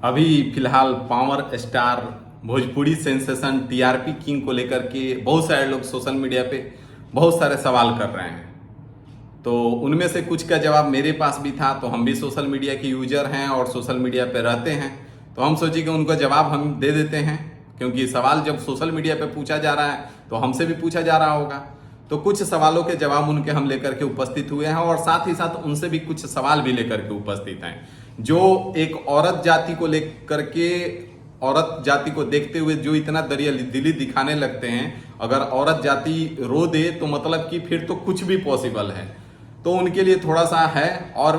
अभी फिलहाल power star Bhojpuri sensation TRP king को लेकर के बहुत सारे लोग सोशल मीडिया पे बहुत सारे सवाल कर रहे हैं। तो उनमें से कुछ का जवाब मेरे पास भी था। तो हम भी सोशल मीडिया के यूजर हैं और सोशल मीडिया पे रहते हैं, तो हम सोचे कि उनका जवाब हम दे देते हैं, क्योंकि सवाल जब सोशल मीडिया पे पूछा जा रहा है तो हमसे भी पूछा जा रहा होगा। तो कुछ सवालों के जवाब उनके हम लेकर के उपस्थित हुए हैं और साथ ही साथ उनसे भी कुछ सवाल भी लेकर के उपस्थित हैं, जो एक औरत जाति को लेकर के, औरत जाति को देखते हुए जो इतना दरिया दिली दिखाने लगते हैं। अगर औरत जाति रो दे तो मतलब कि फिर तो कुछ भी पॉसिबल है। तो उनके लिए थोड़ा सा है। और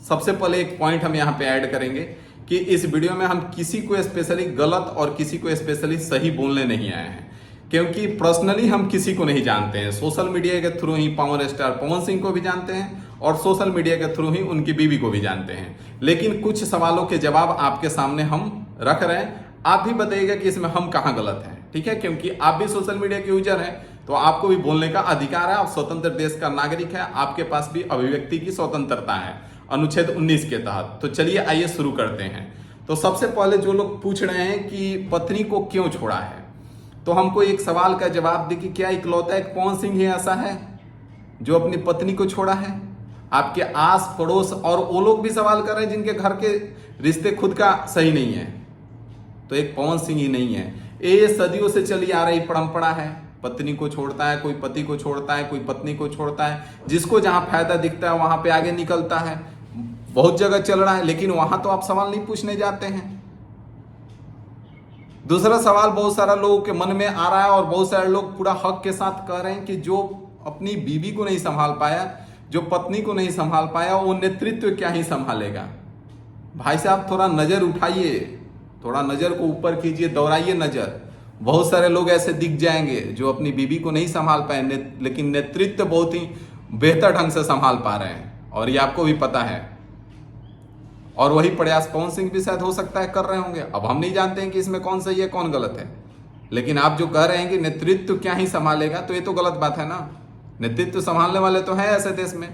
सबसे पहले एक पॉइंट हम यहाँ पे ऐड करेंगे कि इस वीडियो में हम किसी को स्पेशली गलत और किसी को स्पेशली सही बोलने नहीं आए हैं, क्योंकि पर्सनली हम किसी को नहीं जानते हैं। सोशल मीडिया के थ्रू ही पावर स्टार पवन सिंह को भी जानते हैं और सोशल मीडिया के थ्रू ही उनकी बीवी को भी जानते हैं। लेकिन कुछ सवालों के जवाब आपके सामने हम रख रहे हैं। आप भी बताइएगा कि इसमें हम कहाँ गलत हैं, ठीक है? क्योंकि आप भी सोशल मीडिया के यूजर हैं, तो आपको भी बोलने का अधिकार है। आप स्वतंत्र देश का नागरिक है, आपके पास भी अभिव्यक्ति की स्वतंत्रता है अनुच्छेद 19 के तहत। तो चलिए आइए शुरू करते हैं। तो सबसे पहले जो लोग पूछ रहे हैं कि पत्नी को क्यों छोड़ा है, तो हमको एक सवाल का जवाब दे कि क्या इकलौता एक पवन सिंह ही ऐसा है जो अपनी पत्नी को छोड़ा है? आपके आस पड़ोस और वो लोग भी सवाल कर रहे हैं जिनके घर के रिश्ते खुद का सही नहीं है, तो एक पवन सिंह ही नहीं है। ये सदियों से चली आ रही परंपरा है। पत्नी को छोड़ता है, कोई पति को छोड़ता है, कोई पत्नी को छोड़ता है, जिसको जहां फायदा दिखता है वहां पे आगे निकलता है। बहुत जगह चल रहा है, लेकिन वहां तो आप सवाल नहीं पूछने जाते हैं। दूसरा सवाल बहुत सारा लोगों के मन में आ रहा है और बहुत सारे लोग पूरा हक के साथ कह रहे हैं कि जो अपनी बीवी को नहीं संभाल पाया, जो पत्नी को नहीं संभाल पाया, वो नेतृत्व क्या ही संभालेगा। भाई साहब थोड़ा नजर उठाइए, थोड़ा नजर को ऊपर कीजिए, दौड़ाइए नजर। बहुत सारे लोग ऐसे दिख जाएंगे जो अपनी बीवी को नहीं संभाल पाए, लेकिन नेतृत्व बहुत ही बेहतर ढंग से संभाल पा रहे हैं, और ये आपको भी पता है। और वही प्रयास पवन सिंह भी शायद हो सकता है कर रहे होंगे। अब हम नहीं जानते हैं कि इसमें कौन सही है कौन गलत है, लेकिन आप जो कह रहे हैं कि नेतृत्व क्या ही संभालेगा, तो ये तो गलत बात है ना। नेतृत्व संभालने वाले तो है ऐसे देश में।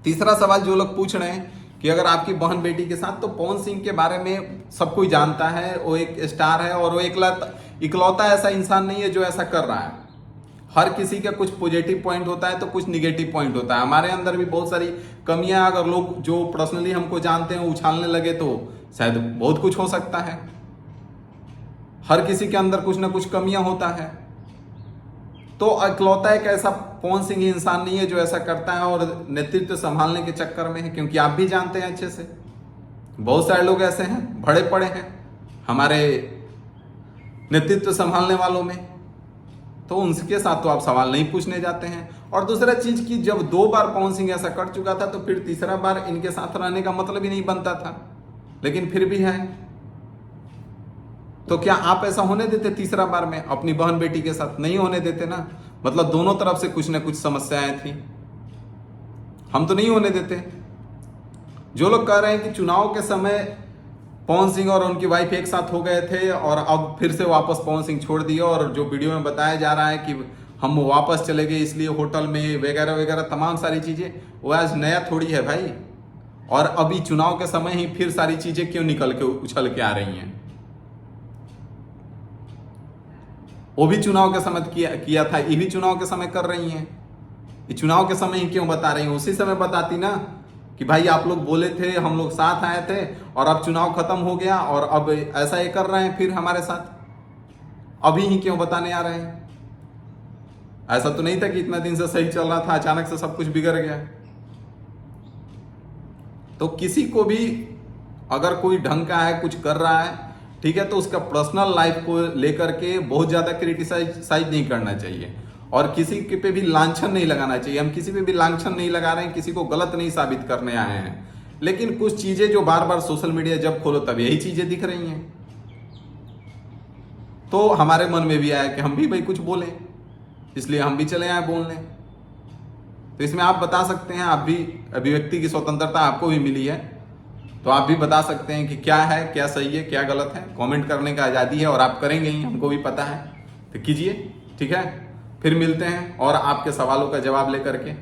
तीसरा सवाल जो लोग पूछ रहे हैं कि अगर आपकी बहन बेटी के साथ, तो पवन सिंह के बारे में सब कोई जानता है, वो एक स्टार है और वो इकलौता ऐसा इंसान नहीं है जो ऐसा कर रहा है। हर किसी का कुछ पॉजिटिव पॉइंट होता है तो कुछ निगेटिव पॉइंट होता है। हमारे अंदर भी बहुत सारी कमियां, अगर लोग जो पर्सनली हमको जानते हैं उछालने लगे तो शायद बहुत कुछ हो सकता है। हर किसी के अंदर कुछ ना कुछ कमियां होता है। तो इकलौता एक ऐसा पवन सिंह इंसान नहीं है जो ऐसा करता है और नेतृत्व संभालने के चक्कर में है, क्योंकि आप भी जानते हैं अच्छे से बहुत सारे लोग ऐसे हैं, बड़े पड़े हैं हमारे नेतृत्व संभालने वालों में। तो उनके साथ तो आप सवाल नहीं पूछने जाते हैं। और दूसरा चीज कि जब 2 बार पवन सिंह ऐसा कर चुका था, तो फिर तीसरा बार इनके साथ रहने का मतलब ही नहीं बनता था, लेकिन फिर भी है। तो क्या आप ऐसा होने देते तीसरा बार में अपनी बहन बेटी के साथ? नहीं होने देते ना। मतलब दोनों तरफ से कुछ ना कुछ समस्याएं थी, हम तो नहीं होने देते। जो लोग कह रहे हैं कि चुनाव के समय पवन सिंह और उनकी वाइफ एक साथ हो गए थे और अब फिर से वापस पवन सिंह छोड़ दिए, और जो वीडियो में बताया जा रहा है कि हम वापस चले गए इसलिए होटल में वगैरह वगैरह तमाम सारी चीजें, वो आज नया थोड़ी है भाई। और अभी चुनाव के समय ही फिर सारी चीजें क्यों निकल के उछल के आ रही हैं? वो भी चुनाव के समय किया था, ये भी चुनाव के समय कर रही हैं। ये चुनाव के समय ही क्यों बता रही हैं? उसी समय बताती ना कि भाई आप लोग बोले थे, हम लोग साथ आए थे, और अब चुनाव खत्म हो गया और अब ऐसा ये कर रहे हैं फिर हमारे साथ। अभी ही क्यों बताने आ रहे हैं? ऐसा तो नहीं था कि इतना दिन से सही चल रहा था, अचानक से सब कुछ बिगड़ गया। तो किसी को भी अगर कोई ढंग का है, कुछ कर रहा है, ठीक है, तो उसका पर्सनल लाइफ को लेकर के बहुत ज्यादा क्रिटिसाइज नहीं करना चाहिए और किसी के पे भी लांछन नहीं लगाना चाहिए। हम किसी पे भी लांछन नहीं लगा रहे हैं, किसी को गलत नहीं साबित करने आए हैं, लेकिन कुछ चीजें जो बार बार सोशल मीडिया जब खोलो तब यही चीजें दिख रही हैं, तो हमारे मन में भी आया कि हम भी भाई कुछ बोलें, इसलिए हम भी चले आए बोलने। तो इसमें आप बता सकते हैं, आप भी, अभिव्यक्ति की स्वतंत्रता आपको भी मिली है, तो आप भी बता सकते हैं कि क्या है, क्या सही है, क्या गलत है। कमेंट करने का आज़ादी है और आप करेंगे ही, हमको भी पता है, तो कीजिए, ठीक है। फिर मिलते हैं और आपके सवालों का जवाब लेकर के।